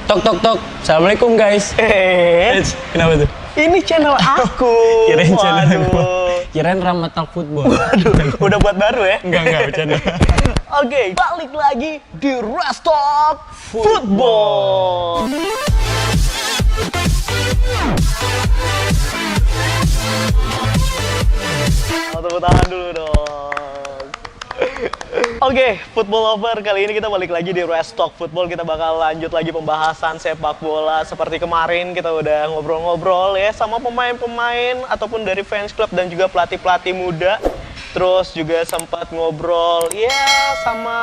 Tok tok tok. Assalamualaikum guys. Kenapa tuh? Ini channel aku. Kirain channel aku. Kirain Rahmat Talk Football. Waduh, udah buat baru ya? Enggak bercanda. Oke, balik lagi di Restock Football. Tepuk tangan dulu dong. Oke, football lover, kali ini kita balik lagi di Restock Football. Kita bakal lanjut lagi pembahasan sepak bola. Seperti kemarin kita udah ngobrol-ngobrol ya sama pemain-pemain ataupun dari fans club dan juga pelatih-pelatih muda. Terus juga sempat ngobrol ya sama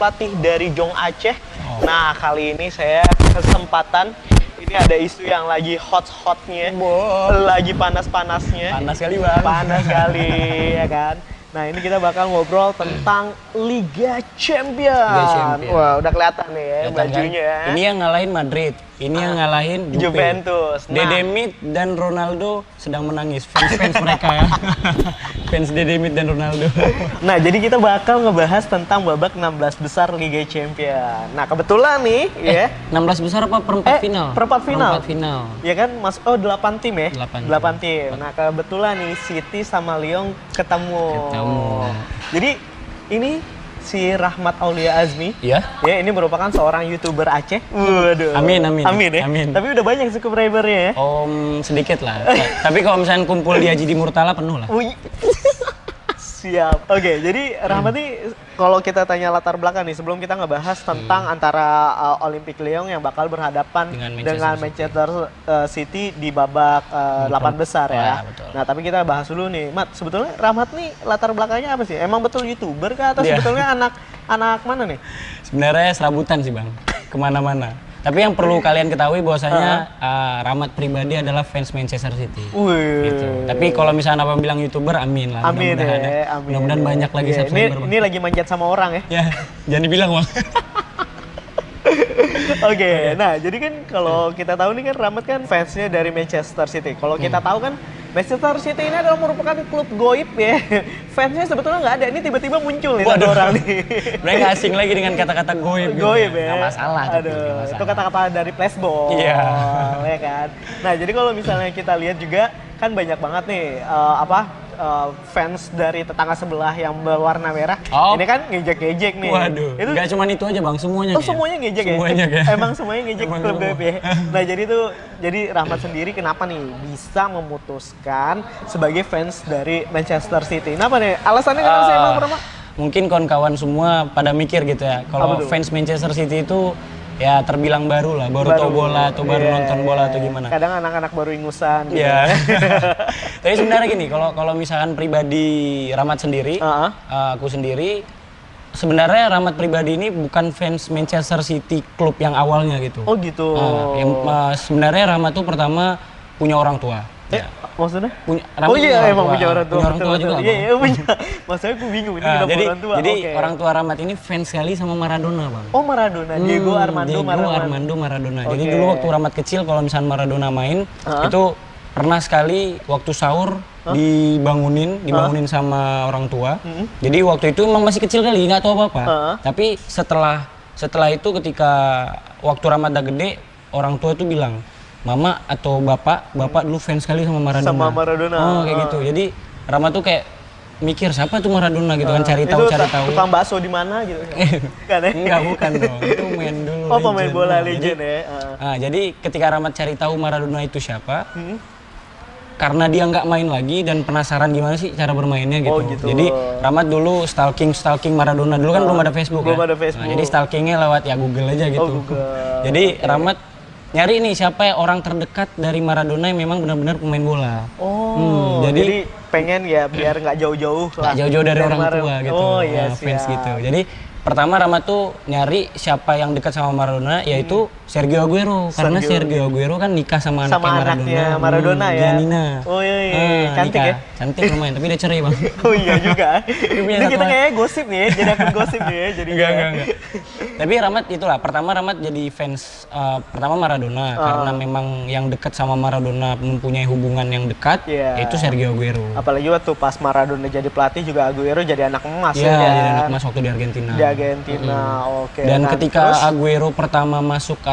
pelatih dari Jong Aceh. Nah, kali ini saya kesempatan, ini ada isu yang lagi hot-hotnya, lagi panas-panasnya. Panas kali bang. Panas kali ya kan. Nah, ini kita bakal ngobrol tentang Liga Champions. Wah, udah kelihatan nih ya bajunya. Kan? Ini yang ngalahin Madrid, ini yang ngalahin Juventus. Nah. Dedemit dan Ronaldo sedang menangis. Fans mereka ya. Fans Dedemit dan Ronaldo. Nah, jadi kita bakal ngebahas tentang babak 16 besar Liga Champions. Nah, kebetulan nih ya. 16 besar apa perempat final? Perempat final. Perempat final. Ya kan, Mas? Oh, 8 tim ya? 8 tim. Nah, kebetulan nih City sama Lyon ketemu. Jadi ini si Rahmat Aulia Azmi, ya ini merupakan seorang YouTuber Aceh. Waduh. Amin ya. Amin. Tapi udah banyak subscribernya ya. Sedikit lah. Tapi kalau misalnya kumpul di Haji di Murtala penuh lah. Siap. Oke, jadi Rahmat nih kalau kita tanya latar belakang nih sebelum kita ngebahas tentang antara Olympique Lyon yang bakal berhadapan dengan Manchester City di babak 8 besar ya. Nah, tapi kita bahas dulu nih, Mat, sebetulnya Rahmat nih latar belakangnya apa sih? Emang betul YouTuber kah atau sebetulnya anak mana nih? Sebenarnya serabutan sih, Bang. Kemana-mana. Tapi yang perlu kalian ketahui bahwasanya Rahmat pribadi adalah fans Manchester City. Gitu. Tapi kalau misalnya abang bilang YouTuber, amin lah. Amin ya. Mudah-mudahan banyak lagi subscriber. Ini lagi manjat sama orang ya? Ya, jangan dibilang bang. Oke, nah jadi kan kalau kita tahu nih kan Rahmat kan fansnya dari Manchester City. Kalau kita tahu kan Manchester City ini adalah merupakan klub goib ya. Fansnya sebetulnya nggak ada, ini tiba-tiba muncul nih satu orang nih. Mereka nggak asing lagi dengan kata-kata goib. Goib ya. Nggak masalah. Aduh, itu kata-kata dari flashball. Iya. Ya kan. Nah jadi kalau misalnya kita lihat juga kan banyak banget nih fans dari tetangga sebelah yang berwarna merah. Ini kan ngejek-ngejek nih. Waduh. Itu nggak cuma itu aja bang, semuanya. Semuanya ngejek ya. Semuanya ya. Emang semuanya ngejek klub goib ya. Nah jadi Rahmat sendiri kenapa nih bisa memutuskan sebagai fans dari Manchester City? Kenapa nih? Alasannya kenapa sih emang Rahmat? Mungkin kawan-kawan semua pada mikir gitu ya. Kalau fans Manchester City itu ya terbilang baru lah, baru tahu bola atau baru nonton bola atau gimana. Kadang anak-anak baru ingusan gitu. Iya. Tapi sebenarnya gini, kalau misalkan pribadi Rahmat sendiri, aku sendiri sebenarnya Rahmat pribadi ini bukan fans Manchester City klub yang awalnya gitu. Oh gitu. Sebenarnya Rahmat tuh pertama punya orang tua. Maksudnya? Emang punya orang tua. Punya orang tua juga. Iya, punya. Maksudnya aku bingung ini kenapa orang tua. Jadi orang tua Rahmat ini fans sekali sama Maradona, Bang. Oh, Maradona. Diego Armando Maradona. Jadi dulu waktu Rahmat kecil kalau misalnya Maradona main, itu pernah sekali waktu sahur dibangunin sama orang tua. Jadi waktu itu emang masih kecil kali, nggak tahu apa-apa. Tapi setelah itu ketika waktu Rahmat udah gede, orang tua itu bilang, Mama atau bapak dulu fans sekali sama Maradona. Sama Maradona. Oh, kayak gitu. Jadi Rahmat tuh kayak mikir siapa tuh Maradona gitu kan, cari tahu. Tukang bakso di mana gitu. Kan ya? Enggak, bukan dong. Itu main dulu. Oh, pemain bola legend ya. Jadi ketika Rahmat cari tahu Maradona itu siapa, karena dia nggak main lagi dan penasaran gimana sih cara bermainnya gitu. Jadi Rahmat dulu stalking Maradona. Dulu kan belum ada Facebook. Ada Facebook. Jadi stalkingnya lewat ya Google aja gitu. Jadi Rahmat nyari nih siapa orang terdekat dari Maradona yang memang benar-benar pemain bola. Jadi pengen ya biar nggak jauh-jauh lah. Nggak jauh-jauh dari orang tua gitu. Fans gitu. Jadi pertama Rahmat tuh nyari siapa yang dekat sama Maradona, yaitu Sergio Aguero. Karena Sergio Aguero kan nikah sama anaknya Maradona ya. Giannina. Oh iya, cantik nikah. ya. Cantik lumayan, tapi dia cerai bang. Oh iya juga. Ini kita kayaknya gosip nih ya, jadi akun gosip nih ya. Jadi enggak. Tapi Rahmat itulah, pertama Rahmat jadi fans pertama Maradona. Karena memang yang dekat sama Maradona mempunyai hubungan yang dekat, yaitu Sergio Aguero. Apalagi waktu pas Maradona jadi pelatih juga Aguero jadi anak emas ya. Iya, jadi anak emas waktu di Argentina. Argentina. Oke. Dan Nah, ketika terus Aguero pertama masuk ke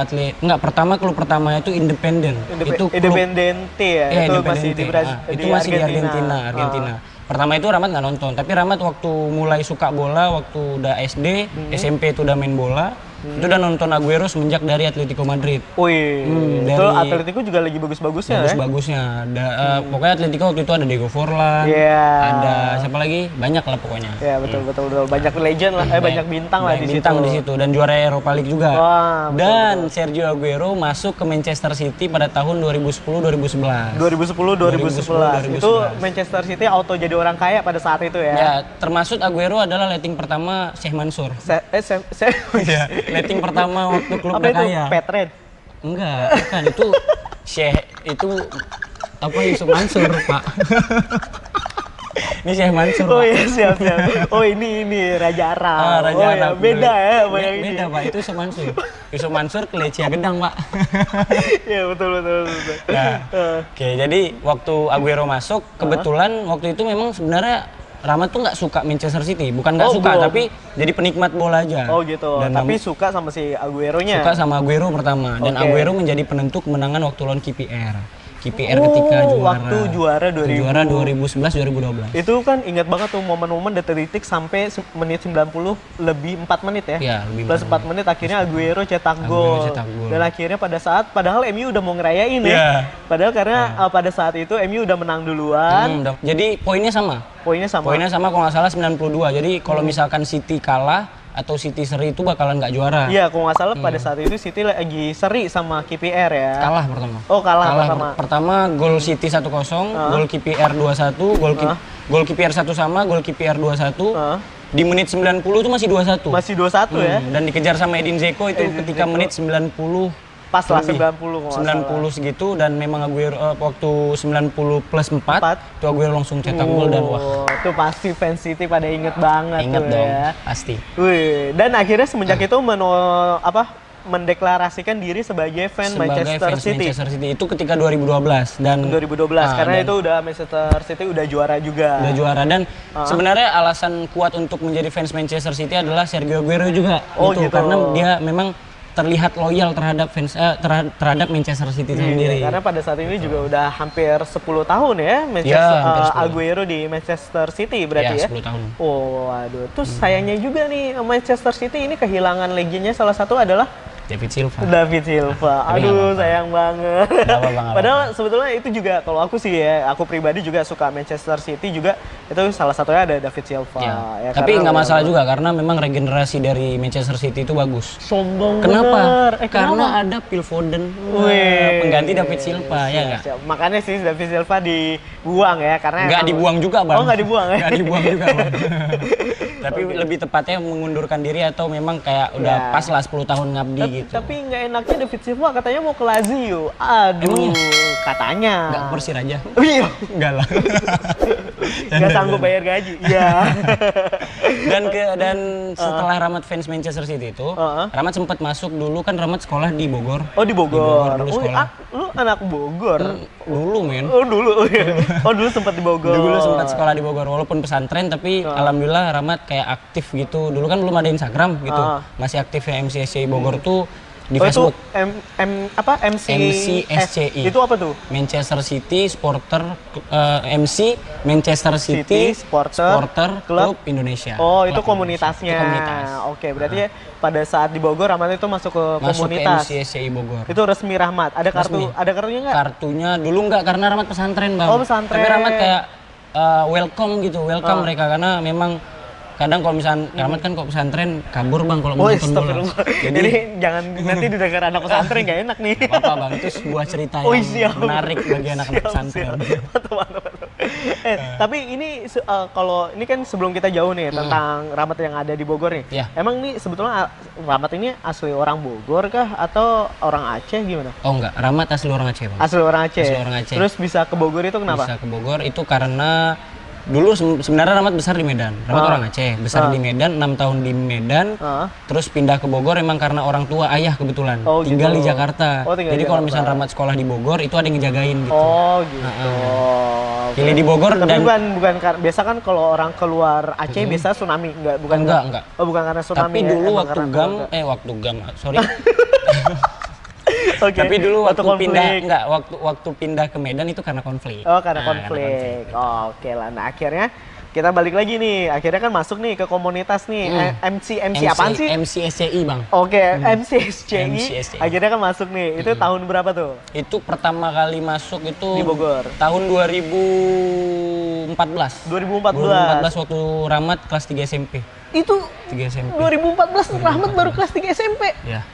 klub pertamanya itu Independen. Itu klub Independente ya, ya, itu masih di Independente. Itu masih di Argentina. Pertama itu Rahmat nggak nonton, tapi Rahmat waktu mulai suka bola, waktu udah SD, SMP itu udah main bola, itu udah nonton Aguero semenjak dari Atletico Madrid. Wih, itu dari- Atletico juga lagi bagus-bagusnya ya? Bagus-bagusnya. Pokoknya Atletico waktu itu ada Diego Forlan, Iya. ada siapa lagi? Banyak lah pokoknya. Ya betul. Banyak legend lah, banyak bintang lah di situ. Bintang di situ dan juara Europa League juga. Wah, betul, Dan Sergio Aguero masuk ke Manchester City pada tahun 2010-2011. 2010-2011. Itu Manchester City auto jadi orang kaya pada saat itu ya. Ya, termasuk Aguero adalah letting pertama Sheikh Mansur. Ya, letting pertama waktu klub apa itu? kaya. Petred. Enggak, bukan itu Sheikh itu apa Yusuf Mansur, Pak. Ini Sheikh Mansur. Oh Pak. iya, siap. Oh ini Raja Arab. Raja oh, Arab. Ya, beda ya sama yang ini. Beda, Pak. Itu Yusuf Mansur. Yusuf Mansur ke Lecia Gedang, Pak. Iya, betul. Nah, oke, jadi waktu Aguero masuk, kebetulan waktu itu memang sebenarnya Rahmat tuh nggak suka Manchester City, bukan nggak suka, belum. tapi jadi penikmat bola aja. Oh gitu. Dan Tapi suka sama si Aguero-nya. suka sama Aguero pertama, dan Oke. Aguero menjadi penentu kemenangan waktu lawan KPR. KPR ketika juara. Waktu juara 2000. Juara 2011-2012. Itu kan ingat banget tuh momen-momen detik-detik sampai menit 90 lebih 4 menit ya. Iya, lebih Plus 4 menit akhirnya Aguero cetak gol. cetak gol. Dan akhirnya padahal MU udah mau ngerayain ya. Iya. Padahal karena pada saat itu MU udah menang duluan. Jadi poinnya sama. Poinnya sama. Poinnya sama kalau nggak salah 92. Jadi kalau misalkan City kalah atau City seri itu bakalan nggak juara. Iya, kalau nggak salah pada saat itu City lagi seri sama KPR ya. Kalah pertama. Oh, kalah pertama. Pertama gol City 1-0, gol KPR 2-1, gol KPR 1 sama, gol KPR 2-1. Di menit 90 itu masih 2-1. Masih 2-1 ya. Dan dikejar sama Edin Dzeko itu ketika menit 90 Pas lah lebih. 90 kalau nggak 90 segitu, dan memang Aguero waktu 90 plus 4 itu Aguero langsung cetak gol dan wah, itu pasti fans City pada inget banget inget tuh dong, ya. pasti. Wih, dan akhirnya semenjak itu mendeklarasikan diri sebagai fan Manchester City. Manchester City itu ketika 2012 dan 2012 karena itu udah Manchester City udah juara juga. udah juara, dan sebenarnya alasan kuat untuk menjadi fans Manchester City adalah Sergio Aguero juga. Oh, gitu. Karena dia memang terlihat loyal terhadap fans terhadap Manchester City sendiri. Karena pada saat ini juga udah hampir 10 tahun ya Manchester hampir 10. Aguero di Manchester City berarti ya. 10 tahun. Oh, waduh. Terus sayangnya juga nih Manchester City ini kehilangan legendnya salah satu adalah David Silva. David Silva. Tapi Aduh, nggak sayang banget. Nggak apa-apa. Padahal sebetulnya itu juga kalau aku sih ya, aku pribadi juga suka Manchester City juga. Itu salah satunya ada David Silva. Ya. Ya, Tapi karena nggak masalah juga karena memang regenerasi dari Manchester City itu bagus. sombong Kenapa? bener. Karena ada Phil Foden, Wih. pengganti David Silva, ya nggak? Siap. Makanya sih David Silva dibuang ya karena Nggak emang- dibuang juga, Bang. Oh, nggak dibuang ya? Nggak dibuang juga, Bang. Tapi lebih tepatnya mengundurkan diri atau memang kayak udah Ya. pas lah 10 tahun ngabdi gitu. Tapi nggak enaknya David Silva katanya mau ke Lazio. Aduh, Emangnya? katanya. Nggak Persir aja? Iya. Enggak lah. Nggak sanggup bayar gaji. Iya. Dan setelah Rahmat fans Manchester City itu, Rahmat sempat masuk dulu, kan Rahmat sekolah di Bogor. Oh, di Bogor. Dulu Oh, sekolah. lu anak Bogor. Dulu, men. Oh, dulu. Oh, iya. Oh, dulu sempat di Bogor. Dulu sempat sekolah di Bogor, walaupun pesantren, tapi alhamdulillah Rahmat kayak aktif gitu. Dulu kan belum ada Instagram gitu, masih aktif ya MCSCI Bogor tuh di Facebook. Itu MCSCI. Itu apa tuh? Manchester City Supporter MC Manchester City Supporter Club Indonesia. Oh, itu Club komunitasnya. Indonesia. Itu komunitas. Oke, berarti ya pada saat di Bogor Rahmat itu masuk ke Masuk komunitas. ke MCSCI Bogor. Itu resmi Rahmat. Ada Resmi. kartunya nggak? Kartunya dulu nggak, karena Rahmat pesantren, Bang. Oh, pesantren. Tapi Rahmat kayak welcome gitu, welcome mereka, karena memang kadang kalau misalnya Rahmat kan kok pesantren kabur, Bang, kalau mau nonton bola. astagfirullah. Jadi jangan nanti didengar anak pesantren nggak enak nih. Apa, Bang, itu sebuah cerita Oh, yang siap. menarik bagi anak-anak pesantren. Mantap. Tapi ini kalau ini kan sebelum kita jauh nih tentang Rahmat yang ada di Bogor nih. Iya. Emang nih sebetulnya Rahmat ini asli orang Bogor kah atau orang Aceh gimana? Oh enggak, Rahmat asli orang Aceh, Bang. Asli orang Aceh. Asli orang Aceh. Terus bisa ke Bogor itu kenapa? Bisa ke Bogor itu karena Dulu sebenarnya Rahmat besar di Medan. Rahmat orang Aceh, besar di Medan, 6 tahun di Medan. Terus pindah ke Bogor emang karena orang tua ayah kebetulan tinggal di Jakarta. Jadi kalau misalnya Rahmat sekolah di Bogor itu ada yang ngejagain gitu. Oh gitu. Pilih di Bogor tapi dan bukan biasa kan kalau orang keluar Aceh biasa tsunami bukan enggak. Oh bukan karena tsunami. Tapi dulu waktu gam sorry. Tapi dulu waktu pindah ke Medan itu karena konflik. Oh, karena konflik. Oh, oke lah. Nah, akhirnya kita balik lagi nih. Akhirnya kan masuk nih ke komunitas nih. MC apaan sih? MCSCI, Bang. Oke, MCSCI. Akhirnya kan masuk nih. Itu tahun berapa tuh? Itu pertama kali masuk itu di Bogor. Tahun 2014. 2014 waktu Rahmat kelas 3 SMP. Itu 3 SMP. 2014 Rahmat baru kelas 3 SMP. Ya.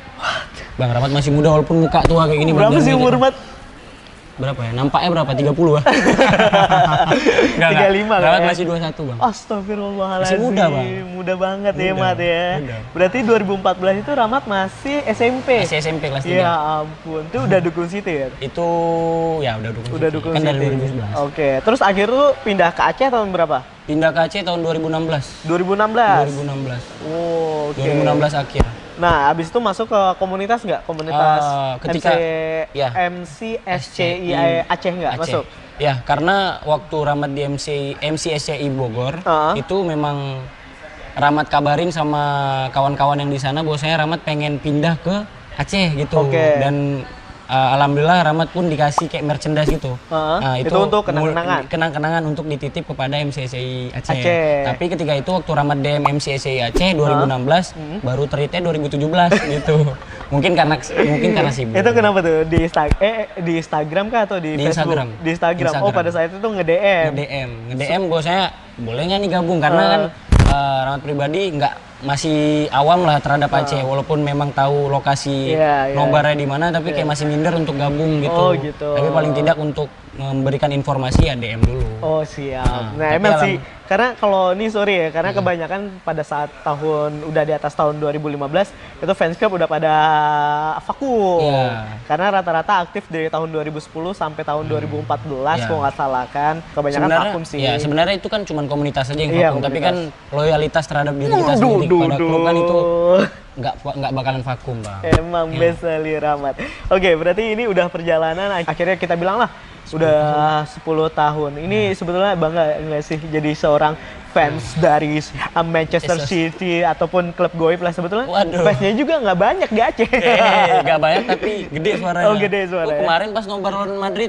Bang Rahmat masih muda walaupun muka tua kayak gini. Berapa sih umur Rahmat? Berapa ya? Nampaknya berapa? 30 ah. 35 kan? Rahmat masih 21, Bang. Astagfirullahaladzim. Masih muda, Bang. Muda banget ya, Mat ya. Muda. Berarti 2014 itu Rahmat masih SMP. Masih SMP kelas 3. Ya ampun. Itu udah dukun City ya? Itu ya udah dukun. Udah dukun kan City. Dari 2011. Oke. Terus akhir tuh pindah ke Aceh tahun berapa? Pindah ke Aceh tahun 2016. 2016. Oh, oke. 2016 akhir. Nah, abis itu masuk ke komunitas nggak? Komunitas ketika MCSCI Aceh nggak masuk? Ya, karena waktu Rahmat di MCSCI Bogor, itu memang Rahmat kabarin sama kawan-kawan yang di sana bahwasanya Rahmat pengen pindah ke Aceh gitu. Dan alhamdulillah Rahmat pun dikasih kayak merchandise gitu. Nah, itu untuk kenang-kenangan untuk dititip kepada MCSCI Aceh. Tapi ketika itu waktu Rahmat DM MCSCI Aceh 2016 baru terite 2017 gitu. Mungkin karena sibuk. Itu kenapa tuh di Instagram kah atau di Facebook? Di Instagram. Oh, pada saat itu nge-DM bahwasanya boleh nggak nih gabung karena kan Rahmat pribadi masih awam lah terhadap Aceh, walaupun memang tahu lokasi nobarnya di mana, tapi kayak masih minder untuk gabung gitu. Oh gitu. Tapi paling tidak untuk memberikan informasi ya DM dulu. Oh siap. Nah emang sih, karena kalau ini sorry ya, karena kebanyakan pada saat udah di atas tahun 2015 itu fans club udah pada vakum. Karena rata-rata aktif dari tahun 2010 sampai tahun 2014 kalau nggak salah kan, kebanyakan vakum sih. Ya sebenarnya itu kan cuma komunitas aja yang vakum, tapi kan loyalitas terhadap diri kita sendiri pada klub kan itu nggak bakalan vakum, Bang. Emang best sekali Rahmat. Oke, berarti ini udah perjalanan akhirnya kita bilang lah udah 10 tahun. Ini sebetulnya bangga nggak sih jadi seorang fans dari Manchester City ataupun klub goib lah sebetulnya. Fansnya juga nggak banyak di Aceh. Nggak banyak tapi gede suaranya. Oh gede suaranya. Kemarin pas nobar lawan Madrid,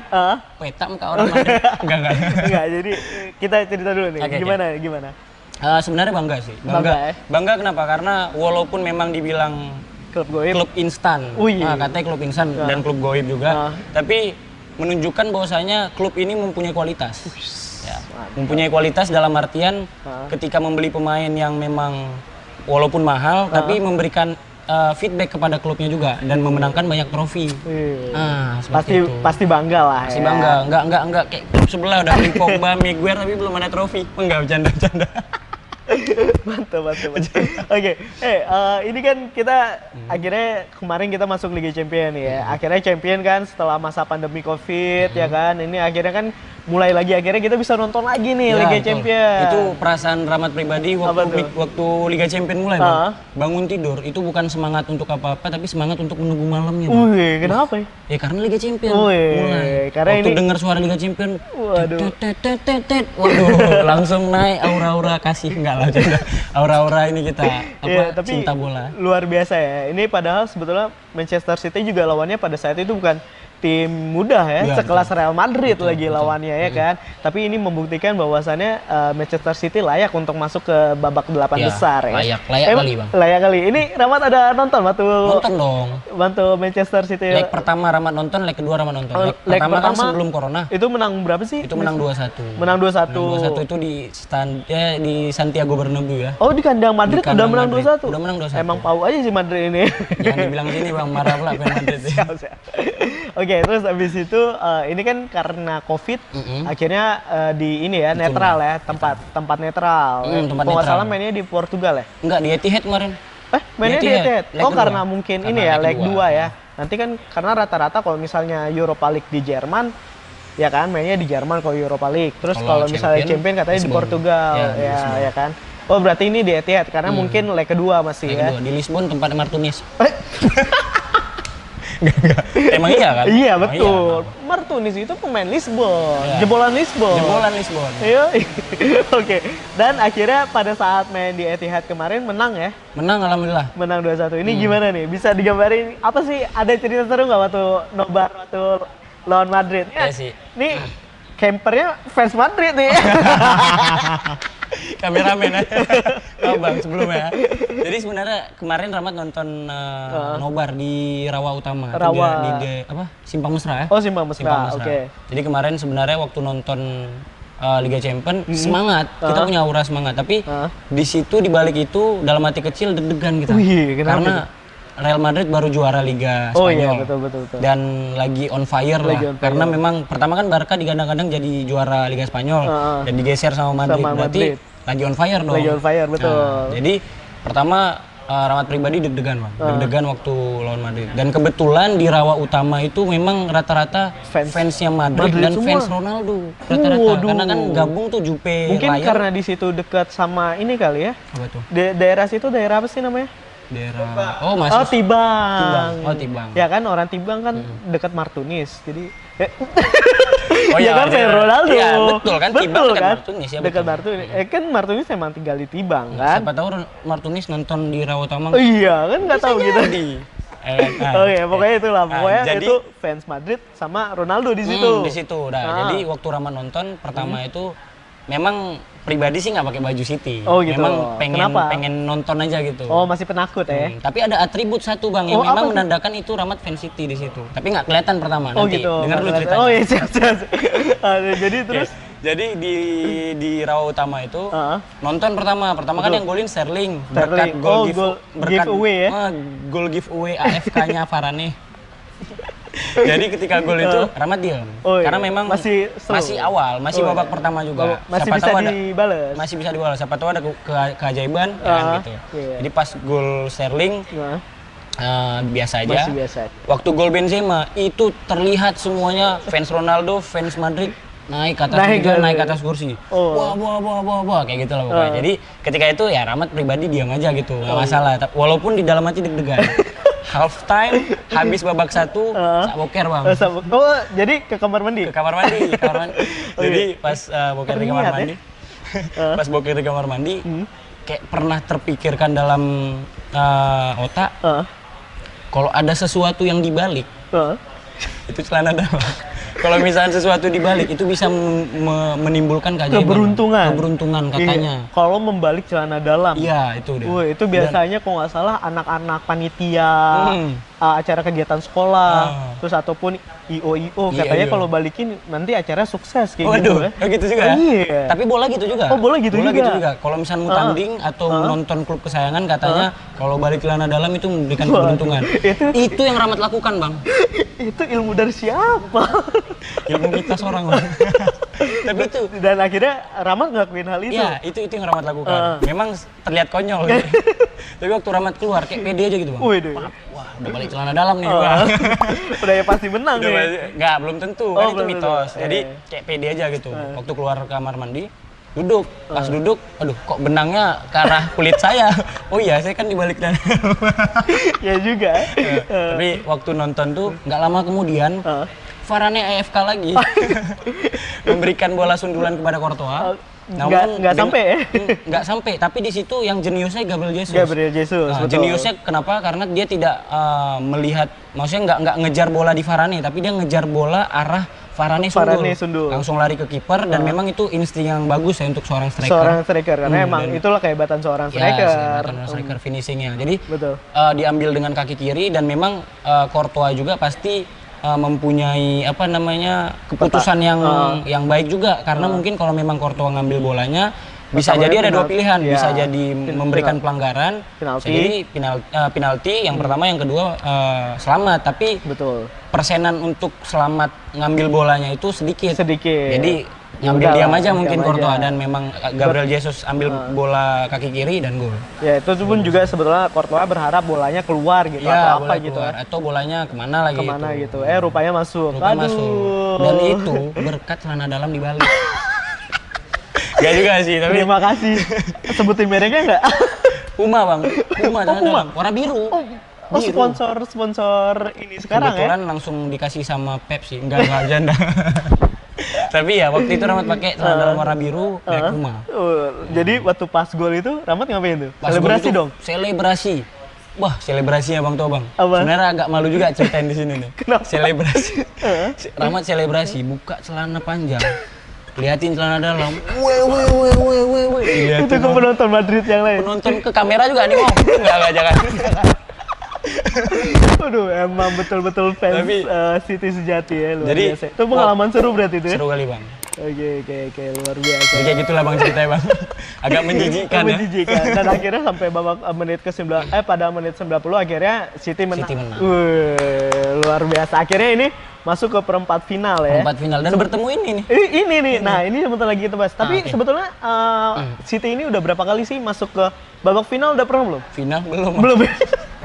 petam ke orang Madrid. Enggak. Jadi kita cerita dulu nih. Gimana? Sebenarnya bangga sih. Bangga kenapa? Karena walaupun memang dibilang klub goib, klub instan. Katanya klub instan dan klub goib juga. Tapi menunjukkan bahwasanya klub ini mempunyai kualitas. Mempunyai kualitas dalam artian ketika membeli pemain yang memang walaupun mahal tapi memberikan feedback kepada klubnya juga dan memenangkan banyak trofi. Pasti bangga lah. Pasti bangga. Enggak kayak klub sebelah udah beli Pogba, Maguire tapi belum ada trofi. Enggak, bercanda. Mantap. Oke, ini kan kita akhirnya kemarin kita masuk Liga Champion ya. Akhirnya champion kan setelah masa pandemi Covid ya kan. Ini akhirnya kan mulai lagi, akhirnya kita bisa nonton lagi nih Liga Champion. Itu perasaan Rahmat pribadi waktu Liga Champion mulai, Bang. Bangun tidur itu bukan semangat untuk apa-apa tapi semangat untuk menunggu malamnya, Bang. Kenapa? Ya karena Liga Champion mulai. Karena waktu dengar suara Liga Champion, waduh, langsung naik aura-aura kasih, enggak lah, aura-aura ini kita tapi cinta bola. Luar biasa ya. Ini padahal sebetulnya Manchester City juga lawannya pada saat itu bukan tim mudah ya, sekelas Real Madrid lawannya ya kan. Tapi ini membuktikan bahwasannya Manchester City layak untuk masuk ke babak 8 besar ya. Layak kali, Bang. Layak kali. Ini Rahmat ada nonton Nonton dong. Bantu Manchester City. Leg pertama Rahmat nonton, leg kedua Rahmat nonton. Leg pertama kan sebelum corona. Itu menang berapa sih? Itu menang 2-1. Menang 2-1. Itu di Santiago Bernabeu ya. Oh, di kandang Madrid udah menang 2-1. Udah menang 2-1. Emang pau aja sih Madrid ini. Jangan dibilang sini, Bang, marah pula fans Madrid. Oke, terus abis itu ini kan karena Covid, akhirnya di ini ya, netral ya, tempat netral. Kalau nggak salah mainnya di Portugal ya? Enggak, di Etihad kemarin. Mainnya di Etihad? Oh, karena mungkin ini ya, leg 2 ya. Nanti kan karena rata-rata kalau misalnya Europa League di Jerman, ya kan, mainnya di Jerman kalau Europa League. Terus Kalau kalau misalnya champion katanya di Lisbon. Portugal, Ya, di Lisbon. ya kan. Oh berarti ini di Etihad karena mungkin leg kedua masih Yang ya. kedua, di Lisbon tempat Martinez. Emang iya kan? Iya Emang betul. Iya, Martinez itu pemain Lisbon, Iya. jebolan Lisbon. Jebolan Lisbon. Iya. Oke. Dan akhirnya pada saat main di Etihad kemarin menang ya. Menang alhamdulillah. Menang 2-1. Ini gimana nih? Bisa digambarin apa sih? Ada cerita seru nggak waktu nobar waktu lawan Madrid? Iya sih. Nih campernya fans Madrid nih. Kameramen ya. Oh, Bang sebelumnya. Jadi sebenarnya kemarin Rahmat nonton nobar di Rawa Utama. Itu Rawa. di apa? Simpang Mesra ya. Oh Simpang Simpang Mesra. Mesra. Oke. Jadi kemarin sebenarnya waktu nonton Liga Champions semangat, kita punya aura semangat. Tapi di situ di balik itu dalam hati kecil deg-degan kita. Wih, kenapa Karena Real Madrid baru juara Liga Spanyol. Oh iya betul. Dan lagi on fire lah. Lagi on fire. Karena memang pertama kan Barca digadang-gadang jadi juara Liga Spanyol dan digeser sama Madrid. Sama Berarti Madrid. lagi on fire dong. Lagi on fire betul. Nah, jadi pertama Rahmat pribadi deg-degan bang, deg-degan waktu lawan Madrid. Dan kebetulan di Rawa Utama itu memang rata-rata fansnya Madrid dan semua. fans Ronaldo rata-rata. Waduh. Karena kan gabung tuh Jupe Mungkin Layar. karena di situ dekat sama ini kali ya. Apa tuh? Daerah situ daerah apa sih namanya? Daerah. Oh Oh masih. Tibang. Tibang. Oh Tibang. Ya kan orang Tibang kan dekat Martunis. Jadi Oh ya kan iya, fan Ronaldo. Iya betul kan. Tibang dekat Martunis ya. Dekat betul. Martunis. Kan Martunis emang tinggal di Tibang kan. Siapa tahu Martunis nonton di Rawa Utama. Oh, iya kan nggak tahu gitu. Jadi. Oke, pokoknya itulah. Pokoknya jadi- itu fans Madrid sama Ronaldo di situ. Di situ. Nah, jadi waktu Rahmat nonton pertama itu memang pribadi sih nggak pakai baju City. Oh, gitu. Memang Kenapa? pengen nonton aja gitu. Oh, masih penakut ya. Tapi ada atribut satu bang yang Oh, apa memang tuh? menandakan itu Rahmat fan City di situ. Tapi nggak kelihatan pertama. Oh Nanti gitu. dengar dulu nggak ceritanya. Oh iya siap. Jadi terus Jadi di Rawa Utama itu Heeh. nonton pertama kan yang golin Sterling berkat Sterling. gol Oh, gol giveaway ya? Gol giveaway AFK-nya Varane. Jadi ketika gol itu Rahmat diam. Oh, iya. Karena memang Masih slow. awal, masih Oh, babak iya. pertama juga. masih Siapa bisa tahu ada- dibales. masih bisa dibalas. Siapa tahu ada keajaiban ya kan gitu. iya. Jadi pas gol Sterling Nah, biasa aja. masih biasa. Waktu gol Benzema itu terlihat semuanya fans Ronaldo, fans Madrid naik ke atas naik ke atas kursi. Oh. Wah kayak gitu lah pokoknya. Jadi ketika itu ya Rahmat pribadi diam aja gitu, nggak masalah. Walaupun di dalam hati deg-degan. Half time habis babak satu, sak boker bang. Oh, jadi ke kamar mandi. Ke kamar mandi. Jadi pas boker di kamar Niat, ya? mandi, pas boker di kamar mandi, kayak pernah terpikirkan dalam otak, Heeh. kalau ada sesuatu yang dibalik, Heeh. itu celana dalam. Kalau misalnya sesuatu dibalik itu bisa menimbulkan keajaiban. Keberuntungan katanya. Iya. Kalau membalik celana dalam. Iya, itu dia. Itu biasanya kalau nggak salah anak-anak panitia acara kegiatan sekolah, terus ataupun IO katanya IO. kalau balikin nanti acara sukses kayak Waduh, gitu ya. gitu juga. Iya. Tapi bola gitu juga. Oh, bola gitu juga. Kalau misalnya mau tanding atau nonton klub kesayangan katanya kalau balik celana dalam itu memberikan keberuntungan. Itu yang Rahmat lakukan, Bang. Itu ilmu dari siapa? Ilmu mitos orang, Bang. Tapi itu Dan akhirnya Rahmat ngelakuin hal itu. iya, itu yang Rahmat lakukan. Memang terlihat konyol gitu. Tapi waktu Rahmat keluar kayak pede aja gitu, Bang. Wih, Wah, udah balik celana dalam nih, Bang. udah ya pasti menang Udah nih. Nggak, belum tentu, Oh, kan itu belum tentu. mitos. Jadi kayak pede aja gitu. Waktu keluar kamar mandi, duduk. Pas duduk, aduh kok benangnya ke arah kulit saya. Oh iya, saya kan dibalik dan. Ya juga. Tapi waktu nonton tuh nggak lama kemudian, Varane AFK lagi. Memberikan bola sundulan kepada Courtois. Nggak sampai ya? Nggak sampai, tapi di situ yang jeniusnya Gabriel Jesus. Gabriel Jesus, Nah, betul. jeniusnya kenapa? Karena dia tidak melihat, maksudnya nggak ngejar bola di Varane, tapi dia ngejar bola arah Varane sundul. Langsung lari ke kiper dan memang itu insting yang bagus ya untuk seorang striker. Seorang striker karena emang itulah kehebatan seorang striker. Ya, seorang striker finishingnya. Jadi Betul. diambil dengan kaki kiri dan memang Courtois juga pasti mempunyai apa namanya keputusan yang baik juga karena mungkin kalau memang Courtois ngambil bolanya bisa jadi ada dua pilihan, ya, bisa jadi memberikan pelanggaran, penalti. bisa jadi penalti yang pertama, yang kedua selamat, tapi Betul. persenan untuk selamat ngambil bolanya itu sedikit. Sedikit. Jadi ngambil Udah diam lah, aja mungkin diam Courtois aja. dan memang Gabriel Jesus ambil bola kaki kiri dan gol. Ya itu pun juga sebetulnya Courtois berharap bolanya keluar gitu Ya, atau apa bola gitu keluar. kan. Atau bolanya kemana lagi Kemana itu. gitu. Rupanya masuk. Rupanya masuk. Dan itu berkat celana dalam dibalik. Gak juga sih, tapi Terima kasih. Sebutin mereknya enggak? Puma bang, Puma celana Puma? dalam. Warna biru. Oh, sponsor ini sekarang Kebetulan langsung dikasih sama Pepsi, enggak janda. Tapi ya waktu itu Rahmat pakai celana dalam warna biru, merek Puma. Jadi waktu pas gol itu Rahmat ngapain tuh? Pas Selebrasi gol itu, dong. Selebrasi. Wah, selebrasinya Bang Tuh Bang. Apa? Sebenarnya agak malu juga ceritain di sini nih. Kenapa? Selebrasi. Rahmat selebrasi, buka celana panjang. Liatin celana dalam. Weh. Itu ke penonton Madrid yang lain. Penonton ke kamera juga nih, Om. Enggak jangan. Aduh, emang betul-betul fans Tapi- City sejati ya, luar Jadi, biasa. Itu pengalaman seru berarti itu ya? Seru kali, Bang. Oke, luar biasa. Jadi kayak gitulah Bang ceritanya, Bang. Agak menjijikkan ya. Menjijikan. Dan akhirnya sampai babak menit pada menit 90 akhirnya City menang. City menang. Wih, luar biasa. Akhirnya ini masuk ke perempat final ya. Perempat final dan bertemu ini nih. Ini nih. Nah, ini sebentar lagi kita bahas. Tapi oke. sebetulnya City ini udah berapa kali sih masuk ke babak final, udah pernah belum? Final belum. Bang. Belum.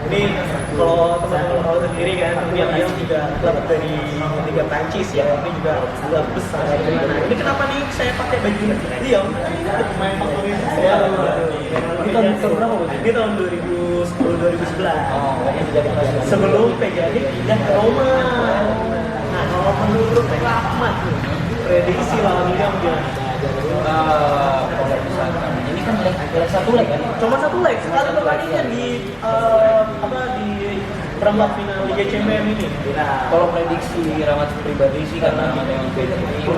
Ini kalau teman-teman tahu sendiri kan, Lyon juga klub dari Liga Prancis ya. Ini juga klub besar. Nah, ini kenapa nih saya pakai baju Lyon? Ini pemain favorit saya. Ini tahun berapa? Ini tahun 2010-2011. Sebelum PGA pindah ke Roma. Nah, kalau menurut Rahmat nih, prediksi lawan Lyon gimana? Kalau misalkan ini kan leg satu leg kan. Cuma satu leg, sekali pertandingan di di perempat final Liga Champions ini. Nah, Kalau prediksi Rahmat pribadi sih karena Rahmat yang tim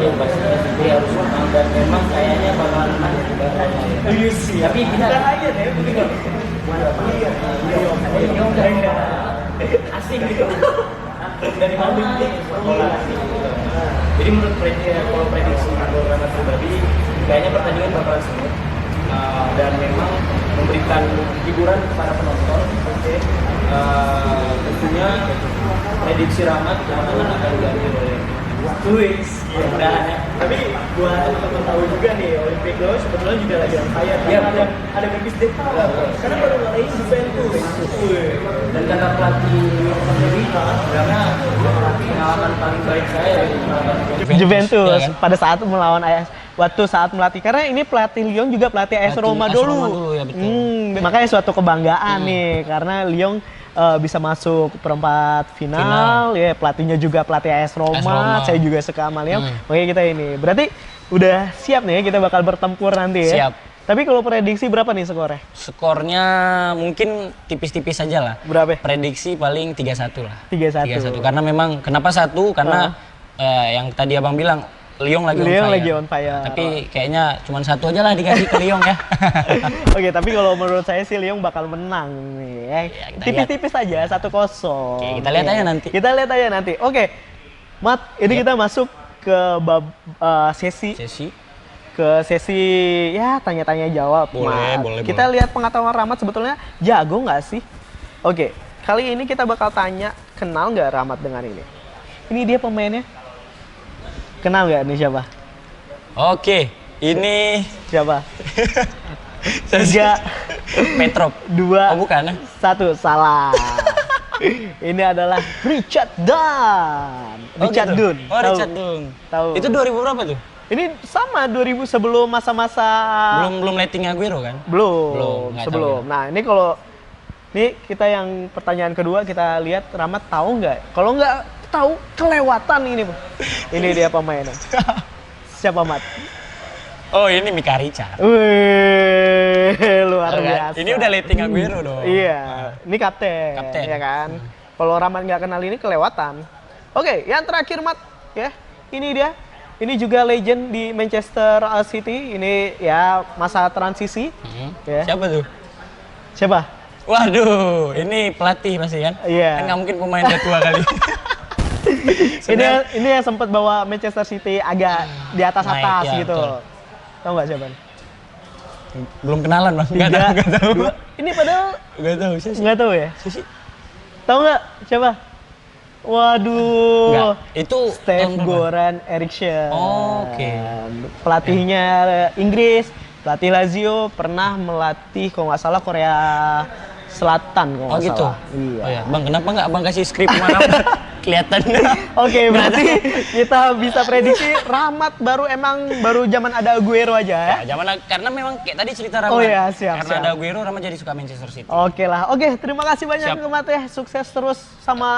yang pastinya sendiri harus menang dan memang kayaknya bakalan menang juga. iya sih. Tapi kita aja deh, begitu. Asing gitu. Dari mana bola asing. Jadi menurut kalau prediksi Rahmat pribadi kayaknya pertandingan bakalan seru dan memang memberikan hiburan kepada penonton. Tentunya prediksi Rahmat kemenangan akan diambil oleh Luis, tapi buat teman-teman tahu juga nih, Olympique Lyon sebetulnya juga lagi on fire. Iya, Karena ada Memphis Depay. Karena baru ngalahin Juventus. dan kata pelatih sendiri karena pengalaman paling baik saya dari Juventus ya kan? pada saat melawan AS waktu saat melatih, karena ini pelatih Lyon juga pelatih AS Pelatih Roma AS dulu. Roma dulu, ya, betul. Makanya suatu kebanggaan nih karena Lyon bisa masuk perempat final, ya pelatihnya juga pelatih AS Roma. AS Roma. Saya juga suka sama Lyon. Makanya kita ini berarti udah siap nih ya, kita bakal bertempur nanti ya. Siap. Tapi kalau prediksi berapa nih skornya? Skornya mungkin tipis-tipis saja lah. Berapa? Prediksi paling 3-1 lah. 3-1. Karena memang kenapa 1? Karena yang tadi Abang bilang Lyon lagi Lyon on fire. lagi on fire. Tapi kayaknya cuma 1 aja lah dikasih ke Lyon ya. Oke, tapi kalau menurut saya sih Lyon bakal menang nih. Ya, kita Tipis-tipis aja 1-0. Oke, kita lihat aja nanti. Kita lihat aja nanti. Oke. Mat, ini kita masuk ke sesi ya tanya-tanya jawab. Boleh, Mat. boleh, Kita lihat pengetahuan Rahmat sebetulnya jago nggak sih? Oke, kali ini kita bakal tanya, kenal nggak Rahmat dengan ini? Ini dia pemainnya. Kenal nggak nih siapa? Oke, ini Siapa? 3, Petrov. 2, Oh bukan ya? 1, salah. Ini adalah Richard Dunn. Richard gitu. Dunn. Oh, Tahu? Richard Dunn. Tahu. Itu 2000 berapa tuh? Ini sama 2000 sebelum masa-masa Belum letting Aguero kan? belum, nggak sebelum. tahu Nah, ini kalau kita yang pertanyaan kedua kita lihat Rahmat tahu nggak? Kalau nggak tahu kelewatan ini, Bang. Ini dia pemainnya. Siapa, Mat? Oh, ini Mika Richard. Wih, luar Tahu kan? biasa. Ini udah letting Aguero dong. Iya, ini kapten, Kapten. ya kan. Kalau Rahmat nggak kenal ini kelewatan. Oke, yang terakhir Mat, ya, ini dia. Ini juga legend di Manchester City. Ini ya masa transisi. Ya. Siapa tuh? Siapa? Waduh, ini pelatih pasti kan? Iya. Kan nggak mungkin pemain udah tua kali. Ini yang sempat bawa Manchester City agak di atas-atas Naik, ya, gitu. betul. Tahu nggak siapa? Belum kenalan bang. Nggak tahu. Nggak tahu. Ini padahal Nggak tahu sih. nggak tahu ya. Sisi. Tahu nggak siapa? Waduh. Enggak, itu Steve tahun berapa? Goran Eriksson. Oke. Pelatihnya Inggris, pelatih Lazio, pernah melatih kalau nggak salah Korea Selatan kalau Oh nggak gitu? salah. Iya. Oh ya, Bang, kenapa nggak Bang kasih skrip mana kelihatan? Oke, berarti kita bisa prediksi Rahmat baru zaman ada Aguero aja ya. Ya, karena memang kayak tadi cerita Rama. Oh iya, siap, Karena siap. ada Aguero, Rama jadi suka Manchester City. Oke lah. Oke, terima kasih banyak Siap. Kemat ya. Sukses terus sama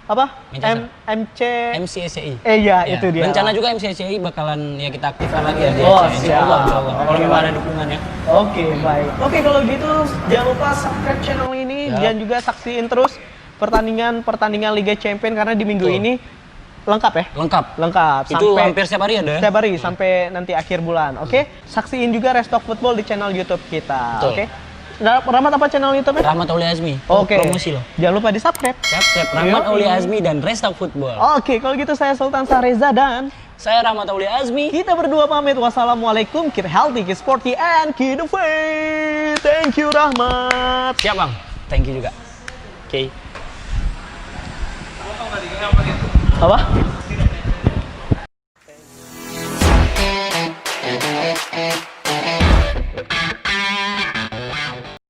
apa? Manchester. MC MCSI. iya, Ya, itu dia. rencana juga MCSI bakalan ya kita aktifkan lagi ya. di Oh, MCSI. siap. Insya Allah. Kalau memang ada dukungannya. Oke, baik. Oke, kalau gitu jangan lupa subscribe channel ini Siap. dan juga saksiin terus pertandingan Liga Champions karena di minggu Betul. ini lengkap ya? Lengkap. Lengkap. Itu hampir setiap hari ada. Setiap hari sampai nanti akhir bulan. Oke? Saksiin juga Restock Football di channel YouTube kita. Betul. Oke? Rahmat apa channel YouTube-nya? Rahmat Aulia Azmi. Oke. Promosi loh. Jangan lupa di-subscribe. Siap. Rahmat Yoi. Aulia Azmi dan Restock Football. Oke, kalau gitu saya Sultan Sareza dan Saya Rahmat Aulia Azmi. kita berdua pamit. Wassalamualaikum. Keep healthy, keep sporty, and keep the faith. Thank you, Rahmat. Siap Bang. Thank you juga. Oke. Apa?